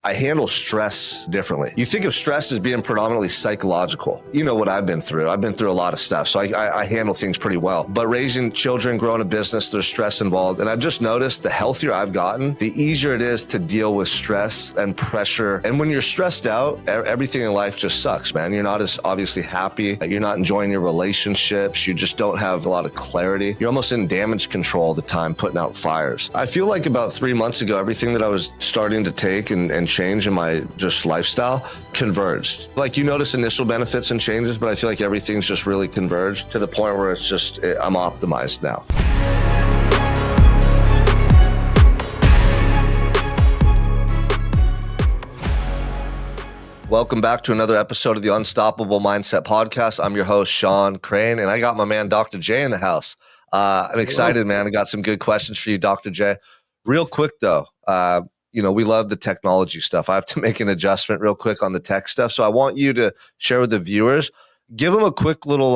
I handle stress differently. You think of stress as being predominantly psychological. You know what I've been through. I've been through a lot of stuff, so I handle things pretty well. But raising children, growing a business, there's stress involved. And I've just noticed the healthier I've gotten, the easier it is to deal with stress and pressure. And when you're stressed out, everything in life just sucks, man. You're not as obviously happy. You're not enjoying your relationships. You just don't have a lot of clarity. You're almost in damage control all the time, putting out fires. I feel like about 3 months ago, everything that I was starting to take and change in my just lifestyle converged. Like you notice initial benefits and changes, but I feel like everything's just really converged to the point where it's just, I'm optimized now. Welcome back to another episode of the Unstoppable Mindset Podcast. I'm your host, Sean Crane, and I got my man, Dr. J, in the house. I'm excited, man. I got some good questions for you, Dr. J. Real quick, though, we love the technology stuff. I have to make an adjustment real quick on the tech stuff. So I want you to share with the viewers, give them a quick little,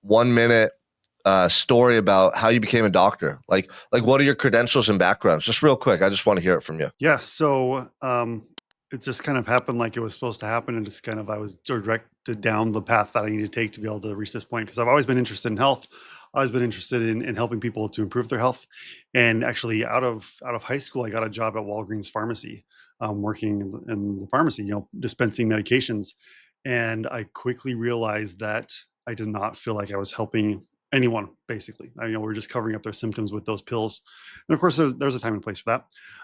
1 minute story about how you became a doctor. Like what are your credentials and backgrounds? Just real quick. I just want to hear it from you. Yeah. So it just kind of happened like it was supposed to happen. And just kind of, I was directed down the path that I need to take to be able to reach this point. Cause I've always been interested in health. I've always been interested in helping people to improve their health. And actually out of high school, I got a job at Walgreens pharmacy, working in the pharmacy, dispensing medications. And I quickly realized that I did not feel like I was helping anyone, basically. We were just covering up their symptoms with those pills. And of course, there's a time and place for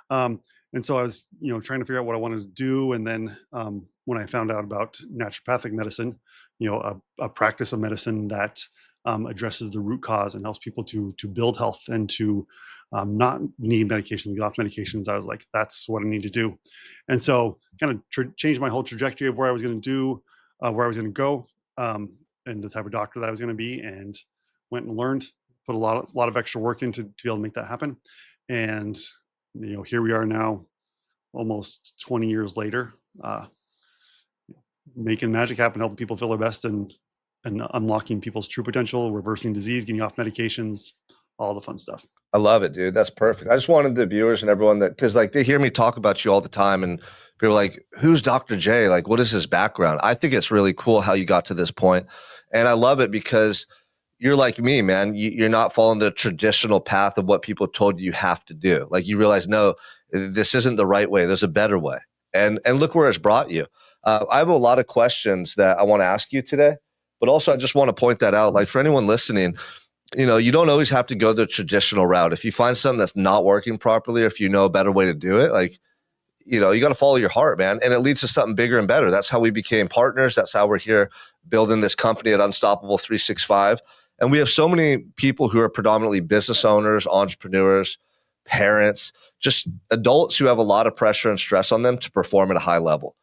that. And so I was, trying to figure out what I wanted to do. And then when I found out about naturopathic medicine, a practice of medicine that addresses the root cause and helps people to build health and to not need medications, get off medications, I was like, that's what I need to do. And so kind of changed my whole trajectory of where I was going to do, where I was going to go, and the type of doctor that I was going to be, and went and learned, put a lot of extra work into to be able to make that happen. And here we are now, almost 20 years later, making magic happen, helping people feel their best, and unlocking people's true potential, reversing disease, getting off medications, all the fun stuff. I love it, dude. That's perfect. I just wanted the viewers and everyone because they hear me talk about you all the time and people are like, who's Dr. J? Like, what is his background? I think it's really cool how you got to this point. And I love it because you're like me, man. You're not following the traditional path of what people told you have to do. Like you realize, no, this isn't the right way. There's a better way. And look where it's brought you. I have a lot of questions that I want to ask you today, but also I just want to point that out. Like for anyone listening, you don't always have to go the traditional route. If you find something that's not working properly, or if you know a better way to do it, like, you got to follow your heart, man. And it leads to something bigger and better. That's how we became partners. That's how we're here building this company at Unstoppable 365. And we have so many people who are predominantly business owners, entrepreneurs, parents, just adults who have a lot of pressure and stress on them to perform at a high level.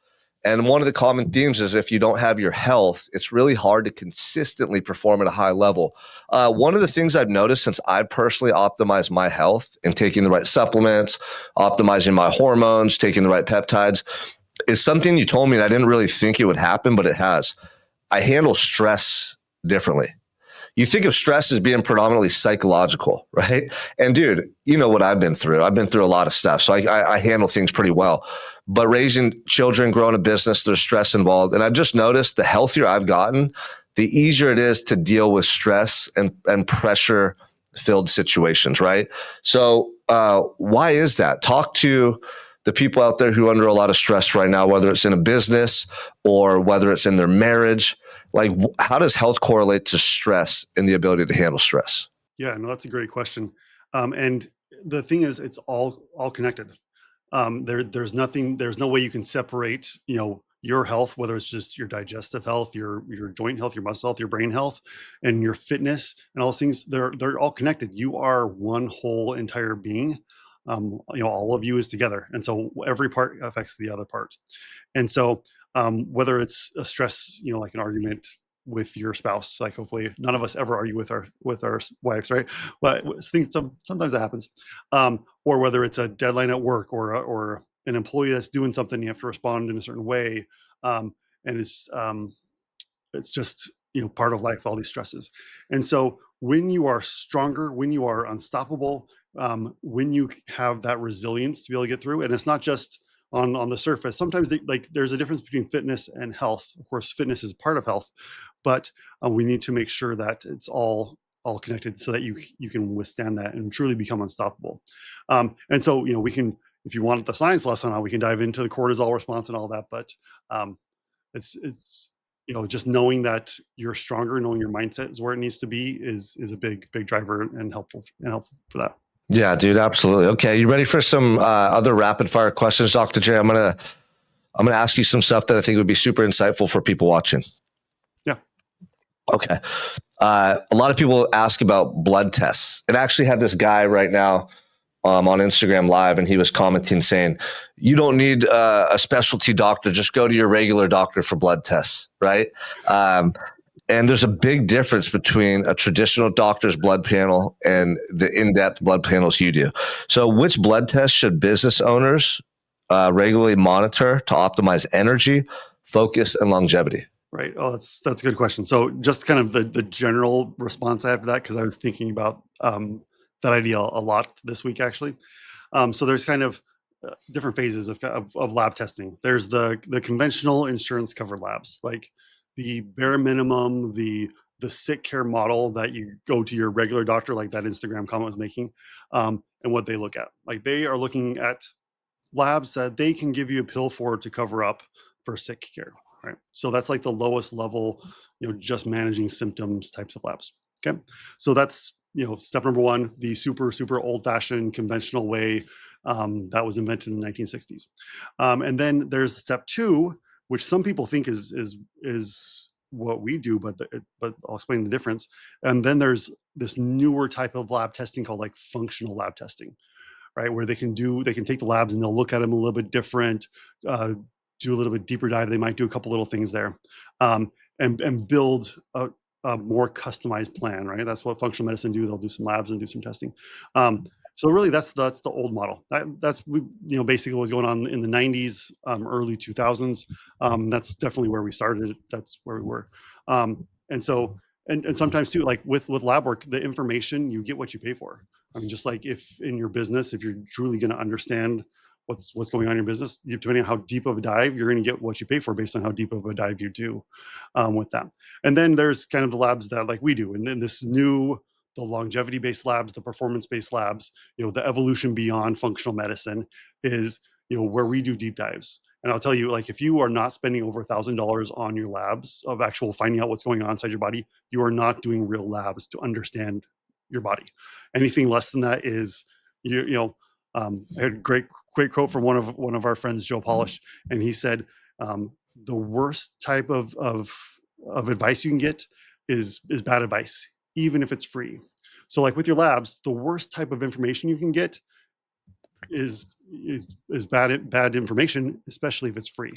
And one of the common themes is if you don't have your health, it's really hard to consistently perform at a high level. One of the things I've noticed since I personally optimized my health and taking the right supplements, optimizing my hormones, taking the right peptides, is something you told me and I didn't really think it would happen, but it has. I handle stress differently. You think of stress as being predominantly psychological, right? And dude, you know what I've been through. I've been through a lot of stuff. So I handle things pretty well. But raising children, growing a business, there's stress involved. And I've just noticed the healthier I've gotten, the easier it is to deal with stress and pressure-filled situations, right? So why is that? Talk to the people out there who are under a lot of stress right now, whether it's in a business or whether it's in their marriage. Like, how does health correlate to stress and the ability to handle stress? Yeah, no, that's a great question. And the thing is, it's all connected. There's no way you can separate, your health, whether it's just your digestive health, your joint health, your muscle health, your brain health, and your fitness, and all those things. They're all connected. You are one whole entire being. All of you is together, and so every part affects the other part. And so whether it's a stress, like an argument with your spouse, like hopefully none of us ever argue with our wives, right? But sometimes that happens. Or whether it's a deadline at work or an employee that's doing something, you have to respond in a certain way. And it's just, part of life, all these stresses. And so when you are stronger, when you are unstoppable, when you have that resilience to be able to get through, and it's not just on the surface. Sometimes there's a difference between fitness and health. Of course, fitness is part of health, but we need to make sure that it's all connected so that you can withstand that and truly become unstoppable. And so, we can, if you want the science lesson on, we can dive into the cortisol response and all that. But it's just knowing that you're stronger, knowing your mindset is where it needs to be is a big driver and helpful for that. Yeah, dude, absolutely. Okay, you ready for some other rapid fire questions, Dr. J? I'm gonna ask you some stuff that I think would be super insightful for people watching. Yeah. Okay. A lot of people ask about blood tests. And I actually had this guy right now on Instagram Live, and he was commenting saying, you don't need a specialty doctor. Just go to your regular doctor for blood tests, right? And there's a big difference between a traditional doctor's blood panel and the in-depth blood panels you do. So which blood tests should business owners regularly monitor to optimize energy, focus, and longevity? Right. Oh, that's a good question. So just kind of the general response I have to that, because I was thinking about that idea a lot this week, actually. So there's kind of different phases of lab testing. There's the conventional insurance covered labs, like the bare minimum, the sick care model that you go to your regular doctor, like that Instagram comment was making, and what they look at. Like they are looking at labs that they can give you a pill for to cover up for sick care. Right. So that's like the lowest level, just managing symptoms types of labs. Okay. So that's, step number one, the super old fashioned conventional way that was invented in the 1960s. And then there's step two, which some people think is what we do, but I'll explain the difference. And then there's this newer type of lab testing called like functional lab testing, right? Where they can take the labs and they'll look at them a little bit different, do a little bit deeper dive. They might do a couple little things there, and build a more customized plan, right? That's what functional medicine do. They'll do some labs and do some testing. So really, that's the old model. That's basically what was going on in the 90s, early 2000s. That's definitely where we started. That's where we were. And so, and sometimes too, like with lab work, the information, you get what you pay for. I mean, just like if in your business, if you're truly going to understand what's going on in your business, depending on how deep of a dive, you're going to get what you pay for based on how deep of a dive you do with that. And then there's kind of the labs that like we do, and then the longevity-based labs, the performance-based labs, the evolution beyond functional medicine is, where we do deep dives. And I'll tell you, like, if you are not spending over $1,000 on your labs of actual finding out what's going on inside your body, you are not doing real labs to understand your body. Anything less than that is, I had a great quote from one of our friends, Joe Polish, and he said, the worst type of advice you can get is bad advice, even if it's free. So like with your labs, the worst type of information you can get is bad information, especially if it's free.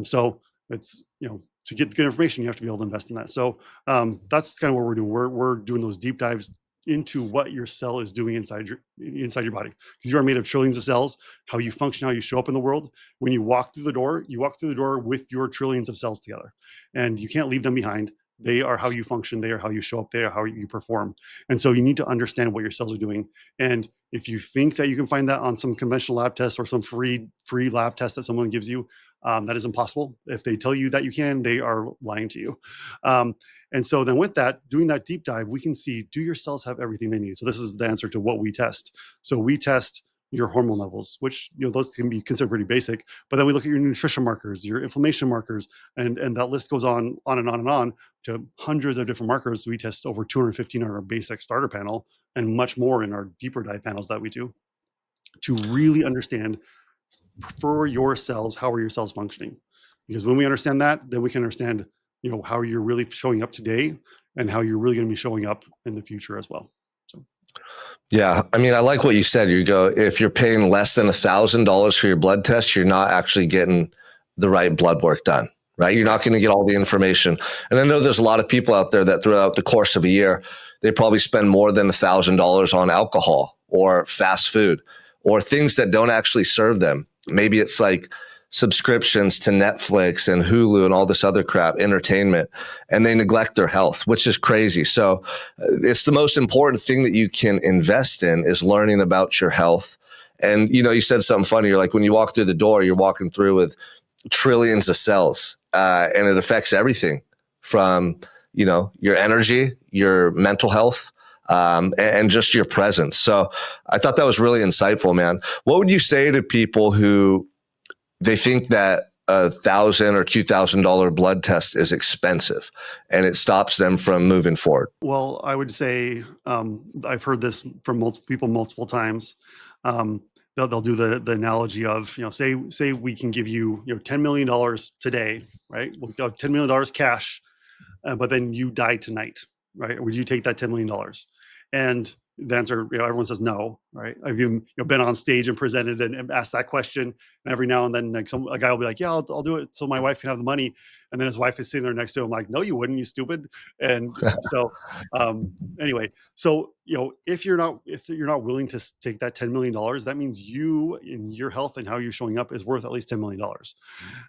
So it's, to get good information, you have to be able to invest in that. So that's kind of what we're doing. We're doing those deep dives into what your cell is doing inside your body, because you are made of trillions of cells. How you function, how you show up in the world. When you walk through the door with your trillions of cells together, and you can't leave them behind. They are how you function. They are how you show up. They are how you perform. And so you need to understand what your cells are doing. And if you think that you can find that on some conventional lab test or some free lab test that someone gives you, that is impossible. If they tell you that you can, they are lying to you. And so then with that, doing that deep dive, we can see, do your cells have everything they need? So this is the answer to what we test. So we test your hormone levels, which, those can be considered pretty basic, but then we look at your nutrition markers, your inflammation markers, and that list goes on and on and on to hundreds of different markers. We test over 215 on our basic starter panel and much more in our deeper dive panels that we do to really understand for your cells, how are your cells functioning? Because when we understand that, then we can understand, how you're really showing up today and how you're really going to be showing up in the future as well. So. Yeah. I mean, I like what you said. You go, if you're paying less than $1,000 for your blood test, you're not actually getting the right blood work done, right? You're not going to get all the information. And I know there's a lot of people out there that throughout the course of a year, they probably spend more than $1,000 on alcohol or fast food or things that don't actually serve them. Maybe it's like subscriptions to Netflix and Hulu and all this other crap, entertainment, and they neglect their health, which is crazy. So it's the most important thing that you can invest in is learning about your health And, you said something funny. You're like, when you walk through the door, you're walking through with trillions of cells, and it affects everything from, your energy, your mental health, and just your presence. So I thought that was really insightful, man. What would you say to people who they think that $1,000 or $2,000 blood test is expensive and it stops them from moving forward? Well, I would say I've heard this from multiple people multiple times. They'll do the analogy of, say we can give you, $10 million today, right? We'll give $10 million cash, but then you die tonight, right? Would you take that $10 million? And the answer, everyone says no, right? I've even been on stage and presented and asked that question, and every now and then, like a guy will be like, "Yeah, I'll do it, so my wife can have the money," and then his wife is sitting there next to him, like, "No, you wouldn't, you stupid." And so, anyway, so if you're not willing to take that $10 million, that means you and your health and how you're showing up is worth at least $10 million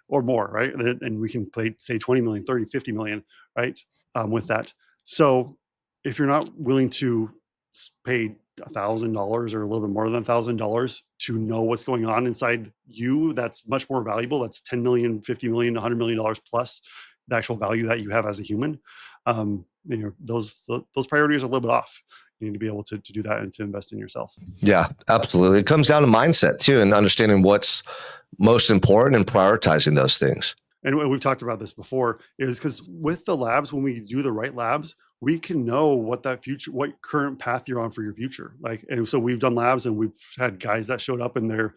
or more, right? And we can play, say, 20 million, 30, 50 million, right? With that. So if you're not willing to pay $1,000 or a little bit more than $1,000 to know what's going on inside you, that's much more valuable. That's 10 million, 50 million, $100 million plus the actual value that you have as a human. Those priorities are a little bit off. You need to be able to do that and to invest in yourself. Yeah, absolutely. It comes down to mindset too, and understanding what's most important and prioritizing those things. And we've talked about this before, is because with the labs, when we do the right labs, we can know what current path you're on for your future. And so we've done labs and we've had guys that showed up and they're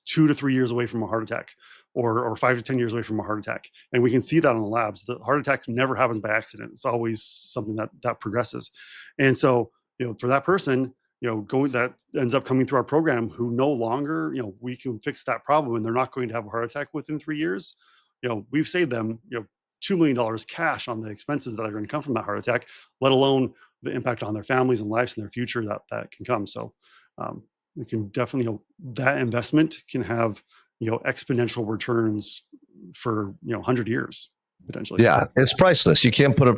2 to 3 years away from a heart attack, or 5 to 10 years away from a heart attack. And we can see that on the labs. The heart attack never happens by accident. It's always something that progresses. And so, for that person, that ends up coming through our program, who no longer, we can fix that problem and they're not going to have a heart attack within 3 years. We've saved them, $2 million cash on the expenses that are going to come from that heart attack, let alone the impact on their families and lives and their future that can come. So we can definitely, that investment can have, exponential returns for, 100 years potentially. Yeah, it's priceless. You can't put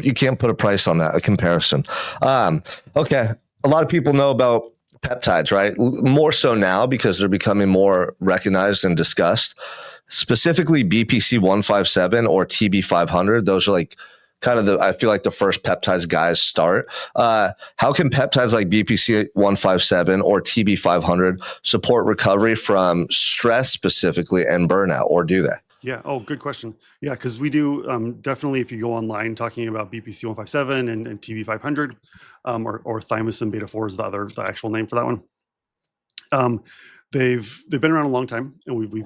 a price on that, a comparison. Okay. A lot of people know about peptides, right? More so now because they're becoming more recognized and discussed. Specifically BPC 157 or TB 500. Those are like kind of I feel like the first peptides guys start. How can peptides like BPC 157 or TB 500 support recovery from stress specifically and burnout, or do they? Yeah. Oh, good question. Yeah, because we do definitely, if you go online talking about BPC 157 and TB 500, or thymosin beta 4 is the actual name for that one. They've been around a long time, and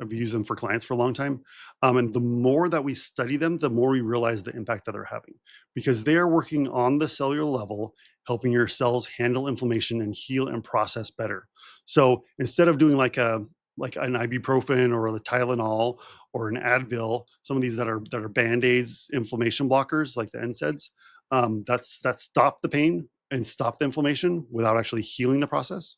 I've used them for clients for a long time. And the more that we study them, the more we realize the impact that they're having, because they are working on the cellular level, helping your cells handle inflammation and heal and process better. So instead of doing like an ibuprofen or the Tylenol or an Advil, some of these that are Band-Aids, inflammation blockers like the NSAIDs, that stop the pain and stop the inflammation without actually healing the process.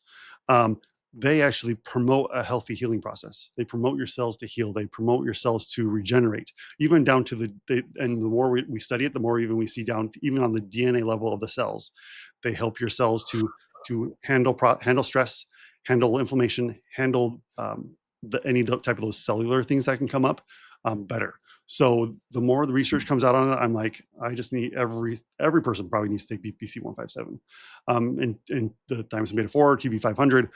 They actually promote a healthy healing process. They promote your cells to heal. They promote your cells to regenerate, even down to and the more we study it, the more even we see down to, even on the DNA level of the cells. They help your cells to handle stress, handle inflammation, handle any type of those cellular things that can come up better. So the more the research comes out on it, I'm like, I just need every person probably needs to take BPC 157. And the thymosin beta 4, TB 500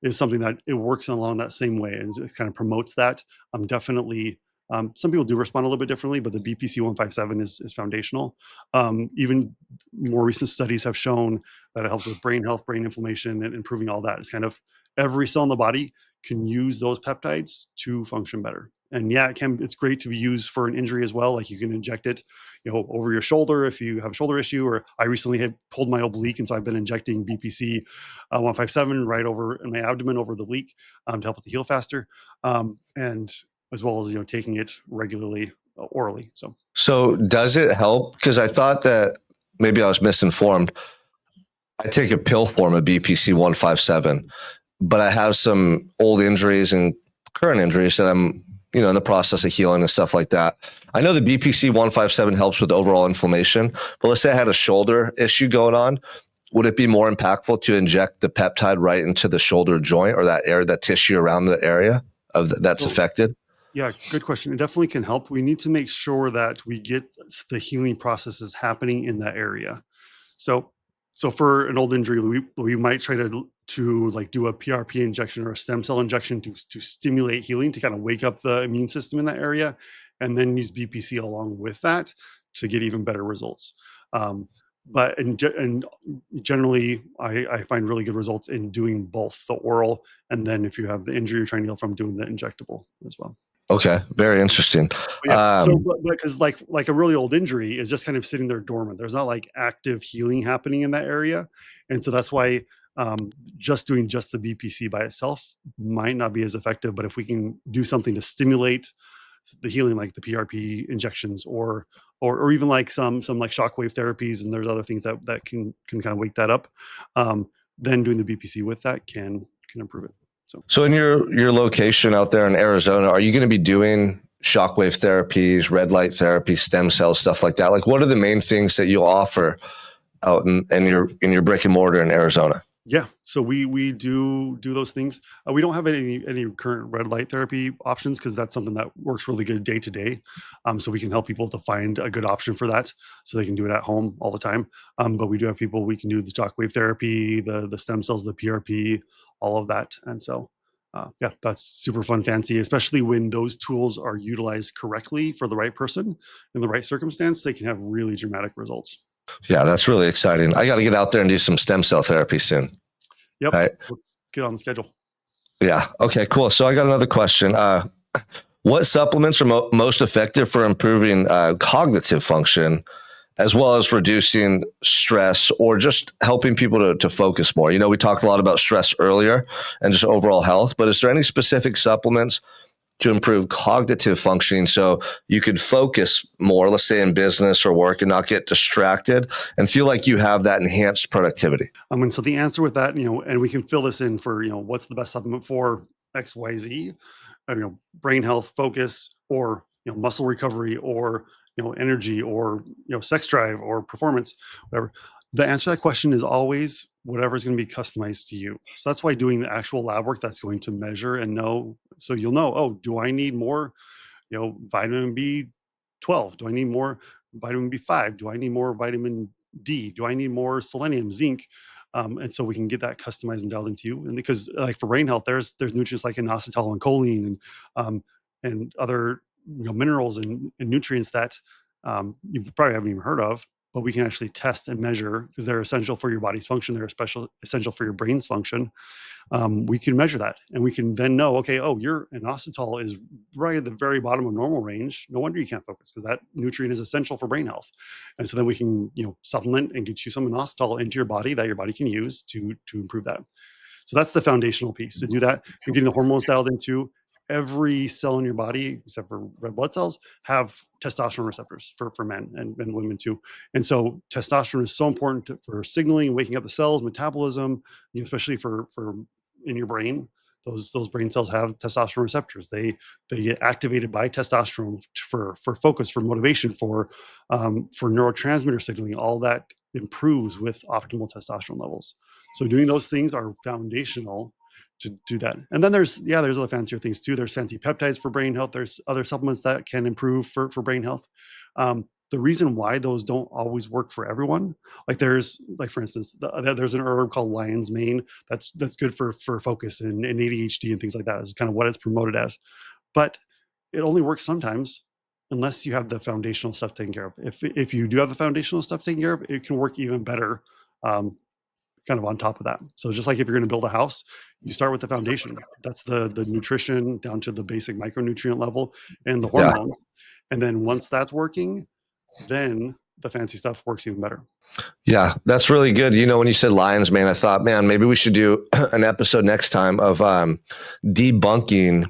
is something that it works along that same way, and it kind of promotes that. Definitely, some people do respond a little bit differently, but the BPC 157 is foundational. Even more recent studies have shown that it helps with brain health, brain inflammation, and improving all that. It's kind of every cell in the body can use those peptides to function better. And yeah, it's great to be used for an injury as well. Like you can inject it, over your shoulder if you have a shoulder issue, or I recently had pulled my oblique. And so I've been injecting BPC 157 right over in my abdomen over the leak to help it to heal faster. And as well as, taking it regularly orally. So does it help? Because I thought that maybe I was misinformed. I take a pill form of BPC 157, but I have some old injuries and current injuries that I'm, in the process of healing and stuff like that. I know the BPC 157 helps with overall inflammation, but let's say I had a shoulder issue going on. would it be more impactful to inject the peptide right into the shoulder joint or that tissue around the area that's So affected? yeah, good question. It definitely can help. We need to make sure that we get the healing processes happening in that area. So, so for an old injury, we might try to like do a PRP injection or a stem cell injection to stimulate healing to kind of wake up the immune system in that area, and then use BPC along with that to get even better results. Um, and generally, I find really good results in doing both the oral, and then if you have the injury you're trying to heal from, doing the injectable as well. Okay, very interesting. But yeah, so but because like a really old injury is just kind of sitting there dormant. There's not like active healing happening in that area, and so that's why just doing just the BPC by itself might not be as effective. But if we can do something to stimulate the healing, like the PRP injections, or even like some like shockwave therapies, and there's other things that can kind of wake that up, then doing the BPC with that can improve it. So in your location out there in Arizona, are you going to be doing shockwave therapies, red light therapy, stem cells, stuff like that? Like, what are the main things that you'll offer out in your brick and mortar in Arizona? Yeah, so we do those things. We don't have any current red light therapy options because that's something that works really good day to day. So we can help people to find a good option for that, so they can do it at home all the time. But we do have people we can do the shockwave therapy, the stem cells, the PRP, all of that, and so. Yeah, that's super fun, fancy, especially when those tools are utilized correctly for the right person in the right circumstance. They can have really dramatic results. Yeah, that's really exciting. I got to get out there and do some stem cell therapy soon. Yep, All right. let's get on the schedule. Yeah. Okay, cool. So I got another question. What supplements are most effective for improving cognitive function as well as reducing stress or just helping people to focus more? You know, we talked a lot about stress earlier and just overall health, but is there any specific supplements to improve cognitive functioning so you could focus more, let's say in business or work, and not get distracted and feel like you have that enhanced productivity? And so the answer with that, and we can fill this in for, what's the best supplement for XYZ, brain health, focus, or, muscle recovery, or, energy, or, sex drive, or performance, whatever. The answer to that question is always whatever's going to be customized to you. So that's why doing the actual lab work that's going to measure and know, so you'll know, oh, do I need more, vitamin B12? Do I need more vitamin B5? Do I need more vitamin D? Do I need more selenium, zinc? And so we can get that customized and dialed into you. And because like for brain health, there's nutrients like inositol and choline and other minerals and nutrients that you probably haven't even heard of, but we can actually test and measure because they're essential for your body's function. They're essential for your brain's function. We can measure that, and we can then know, okay, oh, your inositol is right at the very bottom of normal range. No wonder you can't focus because that nutrient is essential for brain health. And so then we can, supplement and get you some inositol into your body that your body can use to improve that. So that's the foundational piece to do that. And getting the hormones dialed into every cell in your body, except for red blood cells, have testosterone receptors for men and women too. And so testosterone is so important for signaling, waking up the cells, metabolism, especially for in your brain. Those brain cells have testosterone receptors. They get activated by testosterone for focus, for motivation, for neurotransmitter signaling. All that improves with optimal testosterone levels. So doing those things are foundational to do that. And then there's other fancier things too. There's fancy peptides for brain health. There's other supplements that can improve for brain health. The reason why those don't always work for everyone, like there's like for instance, there's an herb called lion's mane that's good for focus and ADHD and things like that. Is kind of what it's promoted as, but it only works sometimes unless you have the foundational stuff taken care of. If you do have the foundational stuff taken care of, it can work even better. Kind of on top of that. So just like if you're going to build a house, you start with the foundation. That's the nutrition down to the basic micronutrient level and the hormones. Yeah. And then once that's working, then the fancy stuff works even better. Yeah, that's really good. When you said lion's mane, I thought, man, maybe we should do an episode next time of debunking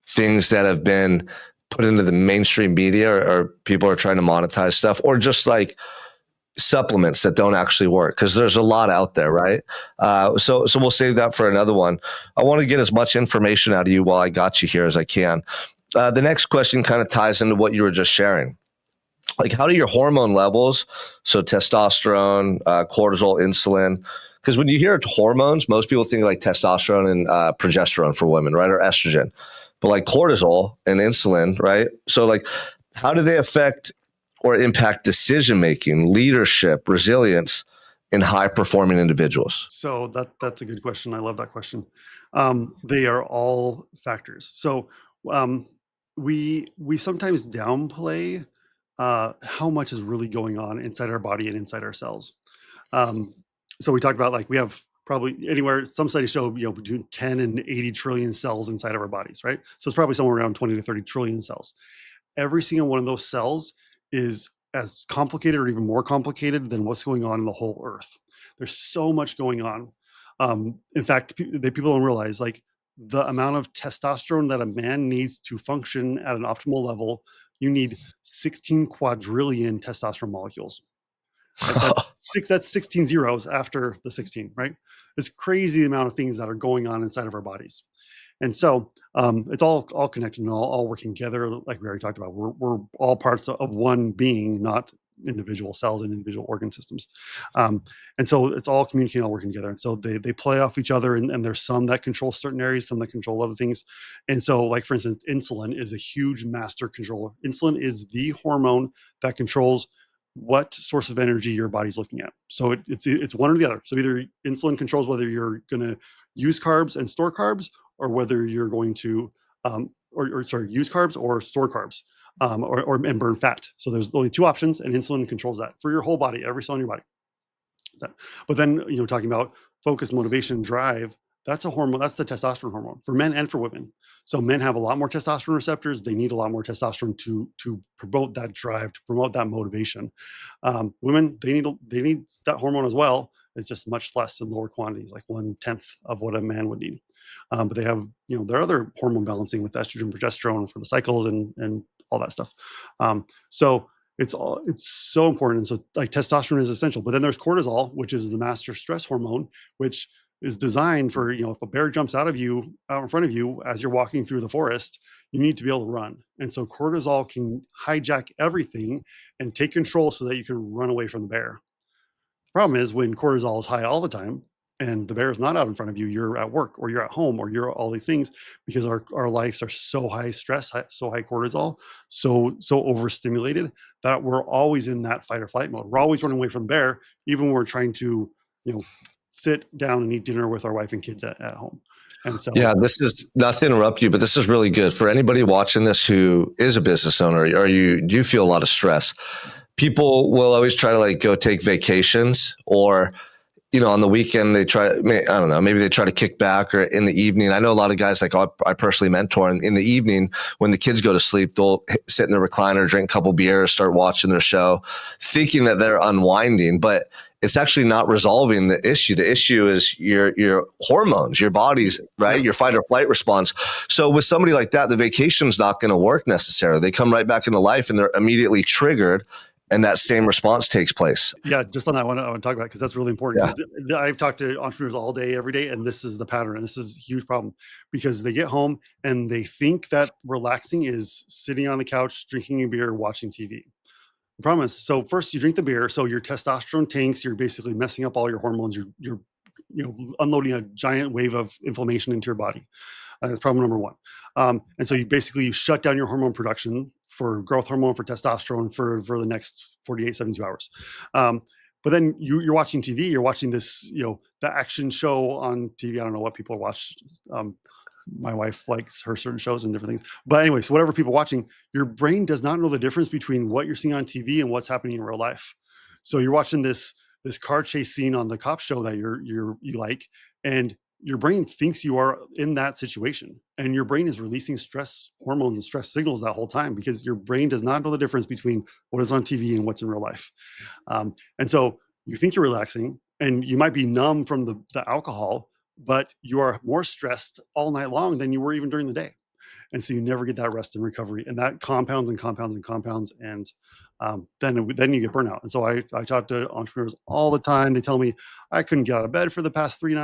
things that have been put into the mainstream media or people are trying to monetize stuff, or just like supplements that don't actually work, because there's a lot out there, right? So we'll save that for another one. I want to get as much information out of you while I got you here as I can. The next question kind of ties into what you were just sharing. like how do your hormone levels, so testosterone, cortisol, insulin, because when you hear hormones, most people think like testosterone and progesterone for women, right, or estrogen, but like cortisol and insulin, right? So like how do they affect or impact decision making, leadership, resilience in high performing individuals? So that's a good question. I love that question. They are all factors. So um, we sometimes downplay how much is really going on inside our body and inside our cells. Um, so we talked about like we have probably anywhere, some studies show, between 10 and 80 trillion cells inside of our bodies, right? So it's probably somewhere around 20 to 30 trillion cells. Every single one of those cells is as complicated or even more complicated than what's going on in the whole earth. There's so much going on. In fact, people don't realize like the amount of testosterone that a man needs to function at an optimal level. You need 16 quadrillion testosterone molecules. That's 16 zeros after the 16, right? It's crazy the amount of things that are going on inside of our bodies. And so it's all connected and all working together, like we already talked about. We're all parts of one being, not individual cells and individual organ systems. Um, and so it's all communicating, all working together. And so they play off each other, and there's some that control certain areas, some that control other things. And so, like for instance, insulin is a huge master controller. Insulin is the hormone that controls what source of energy your body's looking at. So it's one or the other. So either insulin controls whether you're going to use carbs and store carbs, or whether you're going to use carbs or store carbs, and burn fat. So there's only two options, and insulin controls that for your whole body, every cell in your body. But then, talking about focus, motivation, drive, that's a hormone. That's the testosterone hormone for men and for women. So men have a lot more testosterone receptors. They need a lot more testosterone to promote that drive, to promote that motivation. Women, they need that hormone as well. It's just much less in lower quantities, like 1/10 of what a man would need. But they have, their other hormone balancing with estrogen, progesterone for the cycles and all that stuff. So it's so important. And so like testosterone is essential, but then there's cortisol, which is the master stress hormone, which is designed for, if a bear jumps out in front of you as you're walking through the forest, you need to be able to run. And so cortisol can hijack everything and take control so that you can run away from the bear. Problem is when cortisol is high all the time and the bear is not out in front of you, you're at work or you're at home or you're all these things, because our lives are so high stress, so high cortisol, so overstimulated, that we're always in that fight or flight mode. We're always running away from the bear, even when we're trying to, you know, sit down and eat dinner with our wife and kids at home. And so Yeah, this is not to interrupt you, but this is really good for anybody watching this who is a business owner or you do feel a lot of stress. People will always try to like go take vacations or on the weekend they try, I don't know, maybe they try to kick back or in the evening. I know a lot of guys like I personally mentor, and in the evening when the kids go to sleep, they'll sit in the recliner, drink a couple beers, start watching their show, thinking that they're unwinding, but it's actually not resolving the issue. The issue is your hormones, your body's, right? Your fight or flight response. So with somebody like that, the vacation's not going to work necessarily. They come right back into life and they're immediately triggered, and that same response takes place. Yeah, just on that one, I want to talk about, because that's really important. Yeah. Because I've talked to entrepreneurs all day, every day, and this is the pattern. And this is a huge problem, because they get home and they think that relaxing is sitting on the couch, drinking a beer, watching TV. The problem is, so first you drink the beer, so your testosterone tanks. You're basically messing up all your hormones. You're unloading a giant wave of inflammation into your body. That's problem number one. And so you shut down your hormone production for growth hormone, for testosterone for the next 48, 72 hours. But then you're watching TV, you're watching this, the action show on TV. I don't know what people watch. My wife likes her certain shows and different things. But anyway, so whatever people are watching, your brain does not know the difference between what you're seeing on TV and what's happening in real life. So you're watching this car chase scene on the cop show that you like, and your brain thinks you are in that situation, and your brain is releasing stress hormones and stress signals that whole time, because your brain does not know the difference between what is on TV and what's in real life. And so you think you're relaxing, and you might be numb from the alcohol, but you are more stressed all night long than you were even during the day. And so you never get that rest and recovery, and that compounds and compounds and compounds, and then you get burnout. And so I talk to entrepreneurs all the time. They tell me I couldn't get out of bed for the past 3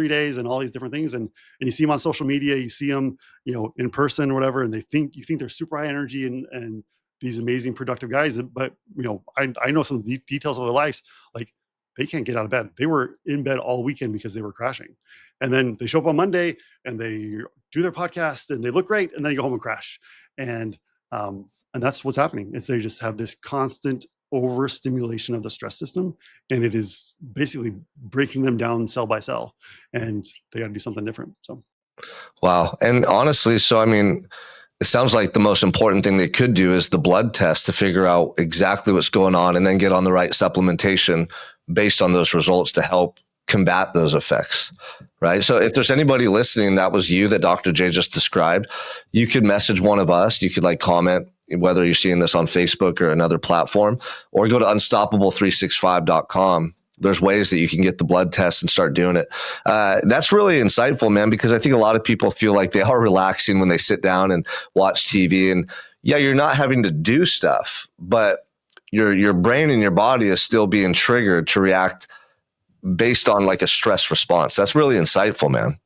days, and all these different things. And you see them on social media, you see them, in person or whatever, and you think they're super high energy and these amazing productive guys, but I know some of the details of their lives. Like, they can't get out of bed. They were in bed all weekend because they were crashing, and then they show up on Monday and they do their podcast and they look great, and then they go home and crash. And um, and that's what's happening, is they just have this constant overstimulation of the stress system, and it is basically breaking them down cell by cell, and they got to do something different. So Wow. And honestly, so I mean, it sounds like the most important thing they could do is the blood test to figure out exactly what's going on and then get on the right supplementation based on those results to help combat those effects. Right. So if there's anybody listening, that was you that Dr. J just described, you could message one of us. You could like comment, whether you're seeing this on Facebook or another platform, or go to unstoppable365.com. There's ways that you can get the blood test and start doing it. That's really insightful, man, because I think a lot of people feel like they are relaxing when they sit down and watch TV. And yeah, you're not having to do stuff, but your brain and your body is still being triggered to react based on like a stress response. That's really insightful, man.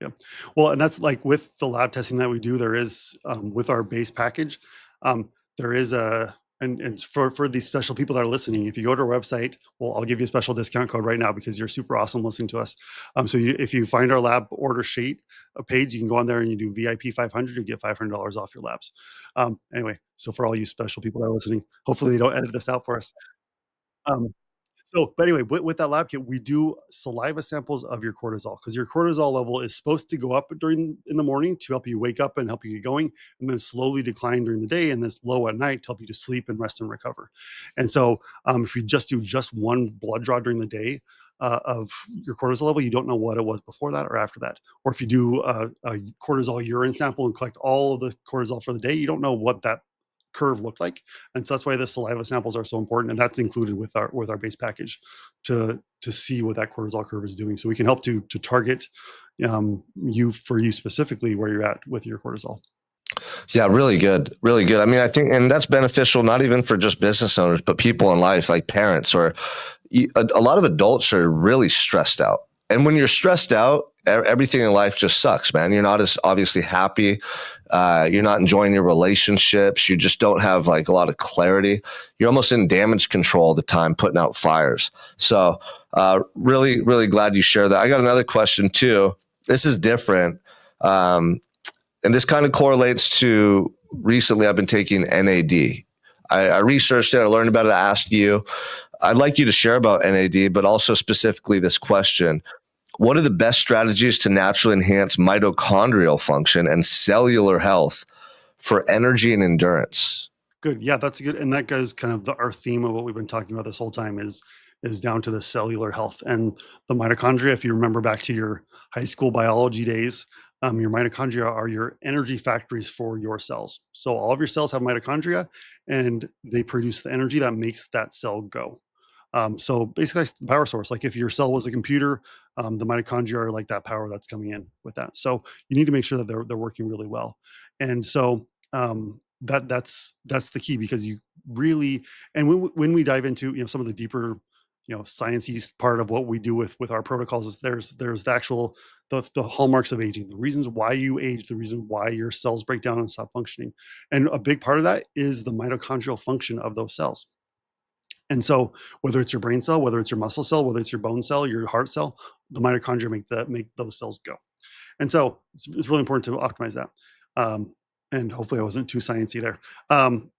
yeah, well, and that's like with the lab testing that we do. There is, with our base package, um, there is a and for these special people that are listening, if you go to our website, well, I'll give you a special discount code right now because you're super awesome listening to us. If you find our lab order sheet a page, you can go on there and you do VIP 500, you get $500 off your labs. Anyway, so for all you special people that are listening, hopefully they don't edit this out for us. Um, but anyway, with that lab kit, we do saliva samples of your cortisol, because your cortisol level is supposed to go up in the morning to help you wake up and help you get going, and then slowly decline during the day, and then low at night to help you to sleep and rest and recover. And so, if you just do just one blood draw during the day of your cortisol level, you don't know what it was before that or after that. Or if you do a cortisol urine sample and collect all of the cortisol for the day, you don't know what that curve looked like. And so that's why the saliva samples are so important, and that's included with our base package to see what that cortisol curve is doing, so we can help to target you specifically where you're at with your cortisol. Yeah, really good. Really good. I mean, I think, and that's beneficial, not even for just business owners, but people in life, like parents, or a lot of adults are really stressed out. And when you're stressed out, everything in life just sucks, man. You're not as obviously happy. You're not enjoying your relationships. You just don't have like a lot of clarity. You're almost in damage control all the time, putting out fires. So really, really glad you shared that. I got another question too. This is different. And this kind of correlates to recently I've been taking NAD. I researched it. I learned about it. I asked you. I'd like you to share about NAD, but also specifically this question. What are the best strategies to naturally enhance mitochondrial function and cellular health for energy and endurance? Good. Yeah, that's good. And that goes kind of our theme of what we've been talking about this whole time is down to the cellular health and the mitochondria. If you remember back to your high school biology days, your mitochondria are your energy factories for your cells. So all of your cells have mitochondria, and they produce the energy that makes that cell go. So basically, it's the power source. Like if your cell was a computer, the mitochondria are like that power that's coming in with that. So you need to make sure that they're working really well. And so that's the key, because you really, and when we dive into some of the deeper sciencey part of what we do with our protocols, is there's the actual the hallmarks of aging, the reasons why you age, the reason why your cells break down and stop functioning. And a big part of that is the mitochondrial function of those cells. And so whether it's your brain cell, whether it's your muscle cell, whether it's your bone cell, your heart cell, the mitochondria make those cells go. And so it's really important to optimize that. And hopefully I wasn't too sciencey there.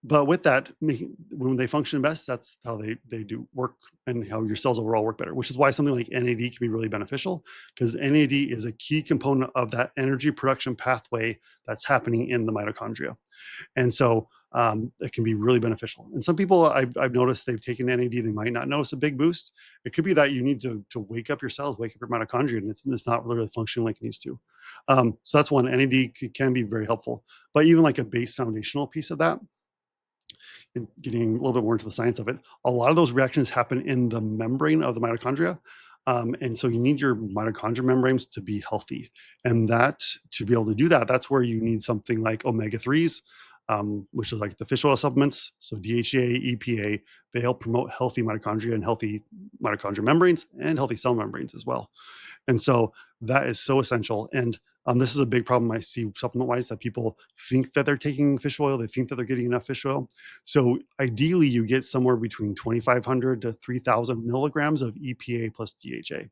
But with that, when they function best, that's how they do work, and how your cells overall work better, which is why something like NAD can be really beneficial, because NAD is a key component of that energy production pathway that's happening in the mitochondria. And so it can be really beneficial. And some people I've noticed, they've taken NAD, they might not notice a big boost. It could be that you need to wake up your cells, wake up your mitochondria, and it's not really functioning like it needs to. So that's one. NAD can be very helpful, but even like a base foundational piece of that, and getting a little bit more into the science of it, a lot of those reactions happen in the membrane of the mitochondria. And so you need your mitochondria membranes to be healthy. And that, to be able to do that, that's where you need something like omega-3s, which is like the fish oil supplements. So DHA, EPA, they help promote healthy mitochondria and healthy mitochondria membranes and healthy cell membranes as well. And so that is so essential. And This is a big problem I see supplement-wise, that people think that they're taking fish oil. They think that they're getting enough fish oil. So ideally, you get somewhere between 2,500 to 3,000 milligrams of EPA plus DHA.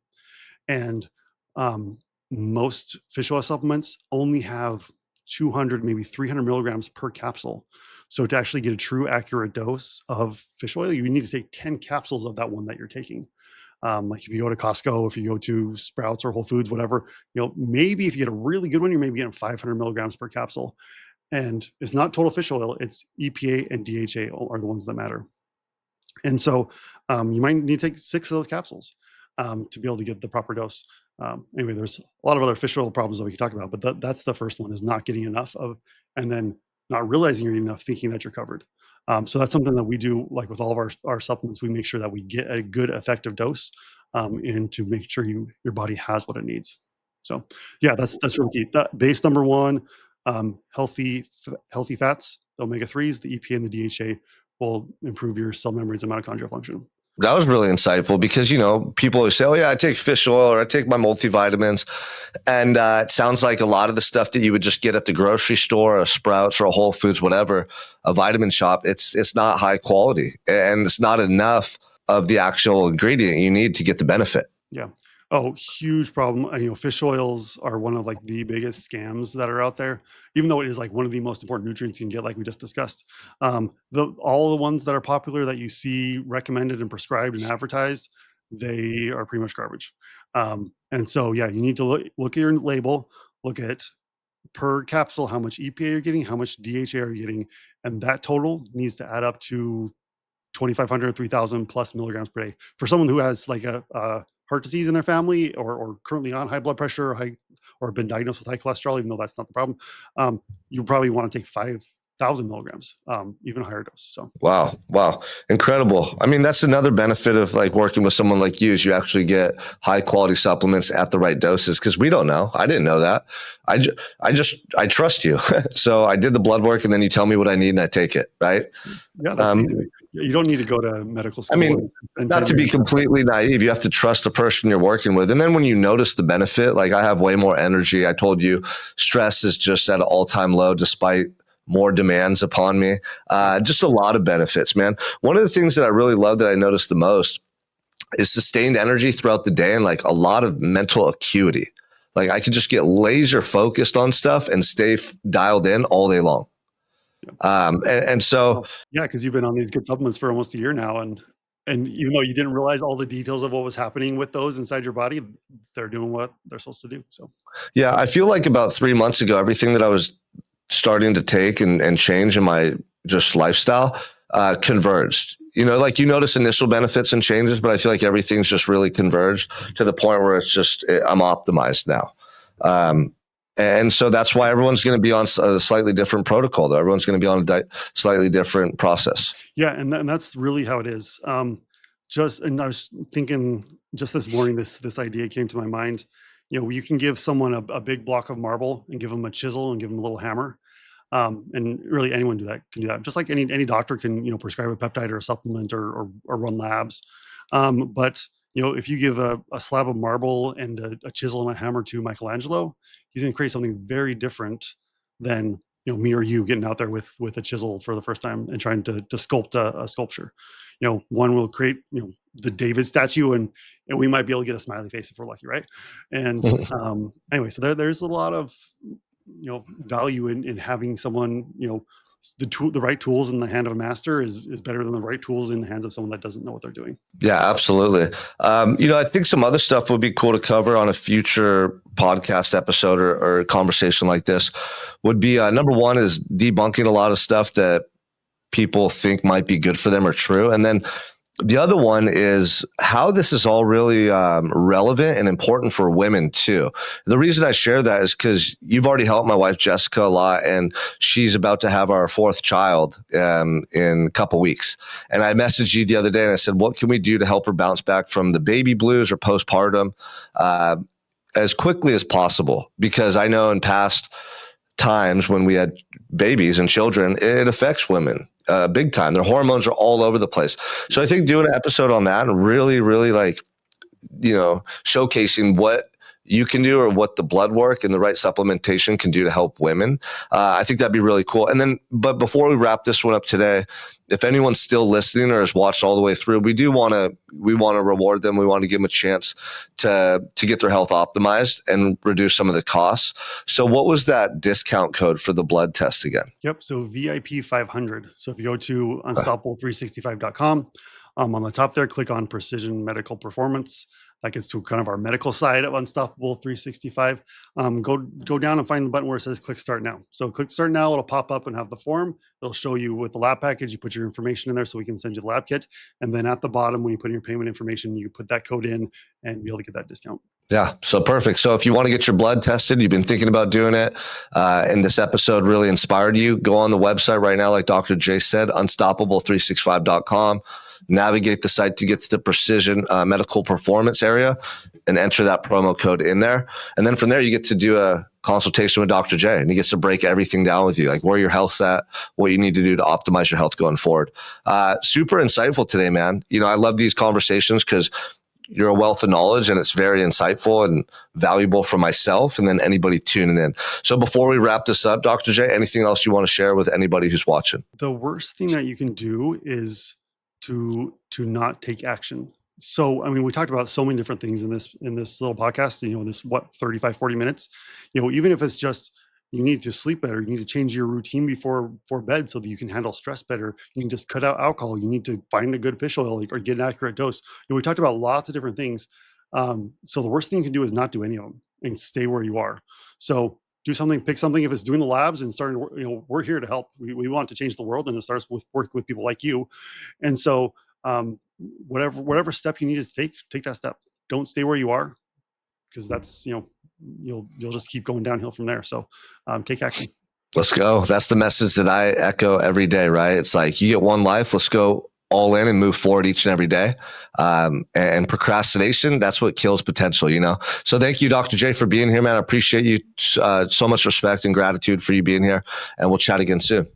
And um, most fish oil supplements only have 200, maybe 300 milligrams per capsule. So to actually get a true accurate dose of fish oil, you need to take 10 capsules of that one that you're taking. Like if you go to Costco, if you go to Sprouts or Whole Foods, whatever, maybe if you get a really good one, you're maybe getting 500 milligrams per capsule. And it's not total fish oil, it's EPA and DHA are the ones that matter. And so you might need to take 6 of those capsules to be able to get the proper dose. Anyway, there's a lot of other fish oil problems that we can talk about, but that's the first one, is not getting enough of, and then not realizing you're getting enough, thinking that you're covered. So that's something that we do, like with all of our supplements. We make sure that we get a good effective dose, and to make sure your body has what it needs. So yeah, that's really key. That base number one, healthy fats, the omega-3s, the EPA and the DHA will improve your cell membranes and mitochondrial function. That was really insightful because, people always say, oh, yeah, I take fish oil or I take my multivitamins. And it sounds like a lot of the stuff that you would just get at the grocery store, a Sprouts or a Whole Foods, whatever, a vitamin shop, it's not high quality and it's not enough of the actual ingredient you need to get the benefit. Yeah. Oh, huge problem. Fish oils are one of like the biggest scams that are out there, even though it is like one of the most important nutrients you can get, like we just discussed. All the ones that are popular that you see recommended and prescribed and advertised, they are pretty much garbage. And so, yeah, you need to look at your label, look at per capsule, how much EPA you're getting, how much DHA are you getting, and that total needs to add up to 2,500, 3,000 plus milligrams per day. For someone who has like a heart disease in their family, or currently on high blood pressure, or been diagnosed with high cholesterol, even though that's not the problem, you probably want to take 5,000 milligrams, even higher dose. So Wow. Incredible. I mean, that's another benefit of like working with someone like you, is you actually get high quality supplements at the right doses. Cause we don't know. I didn't know that. I trust you. So I did the blood work and then you tell me what I need and I take it. Right. Yeah. That's easy. You don't need to go to medical school. I mean, not to be completely naive, you have to trust the person you're working with. And then when you notice the benefit, like I have way more energy. I told you stress is just at an all-time low despite more demands upon me. Just a lot of benefits, man. One of the things that I really love that I noticed the most is sustained energy throughout the day and like a lot of mental acuity. Like I could just get laser focused on stuff and stay dialed in all day long. And so, yeah, because you've been on these good supplements for almost a year now, and even though you didn't realize all the details of what was happening with those inside your body, they're doing what they're supposed to do. So, yeah, I feel like about 3 months ago, everything that I was starting to take and change in my just lifestyle converged. Like you notice initial benefits and changes, but I feel like everything's just really converged to the point where it's just I'm optimized now. And so that's why everyone's going to be on a slightly different protocol, though. Everyone's going to be on a slightly different process. Yeah, and that's really how it is. And I was thinking just this morning, this idea came to my mind. You can give someone a big block of marble and give them a chisel and give them a little hammer. And really anyone can do that. Just like any doctor can, prescribe a peptide or a supplement or run labs. But if you give a slab of marble and a chisel and a hammer to Michelangelo, he's going to create something very different than me or you getting out there with a chisel for the first time and trying to sculpt a sculpture. One will create the David statue, and we might be able to get a smiley face if we're lucky, right? And anyway, so there's a lot of value in having someone, the right tools in the hand of a master is better than the right tools in the hands of someone that doesn't know what they're doing. Yeah, absolutely. I think some other stuff would be cool to cover on a future podcast episode or conversation like this would be number one is debunking a lot of stuff that people think might be good for them or true. And then the other one is how this is all really relevant and important for women too. The reason I share that is because you've already helped my wife Jessica a lot, and she's about to have our 4th child in a couple weeks. And I messaged you the other day and I said, what can we do to help her bounce back from the baby blues or postpartum as quickly as possible? Because I know in past times when we had babies and children, it affects women. Big time. Their hormones are all over the place. So I think doing an episode on that and really, really showcasing what you can do or what the blood work and the right supplementation can do to help women. I think that'd be really cool. And then, but before we wrap this one up today, if anyone's still listening or has watched all the way through, we want to reward them. We want to give them a chance to get their health optimized and reduce some of the costs. So what was that discount code for the blood test again? Yep. So VIP 500. So if you go to unstoppable365.com, on the top there, click on Precision Medical Performance. That gets to kind of our medical side of Unstoppable 365. Go down and find the button where it says click start now. So click start now, it'll pop up and have the form. It'll show you with the lab package, you put your information in there so we can send you the lab kit. And then at the bottom, when you put in your payment information, you put that code in and be able to get that discount. Yeah. So perfect. So if you want to get your blood tested, you've been thinking about doing it, and this episode really inspired you, go on the website right now, like Dr. J said, unstoppable365.com. Navigate the site to get to the Precision Medical Performance area and enter that promo code in there. And then from there, you get to do a consultation with Dr. J, and he gets to break everything down with you, like where your health's at, what you need to do to optimize your health going forward. Super insightful today, man. You know, I love these conversations because you're a wealth of knowledge and it's very insightful and valuable for myself and then anybody tuning in. So before we wrap this up, Dr. J, anything else you want to share with anybody who's watching? The worst thing that you can do is to not take action. So, I mean, we talked about so many different things in this little podcast, this 35, 40 minutes, even if it's just, you need to sleep better, you need to change your routine before bed so that you can handle stress better. You can just cut out alcohol. You need to find a good fish oil or get an accurate dose. We talked about lots of different things. So the worst thing you can do is not do any of them and stay where you are. So do something, pick something. If it's doing the labs and starting, we're here to help. We want to change the world, and it starts with working with people like you. And so whatever step you need to take that step. Don't stay where you are, because that's, you'll just keep going downhill from there. So take action. Let's go. That's the message that I echo every day, right? It's like, you get one life, let's go all in and move forward each and every day. And procrastination, that's what kills potential, So thank you, Dr. J, for being here, man. I appreciate you. So much respect and gratitude for you being here, and we'll chat again soon.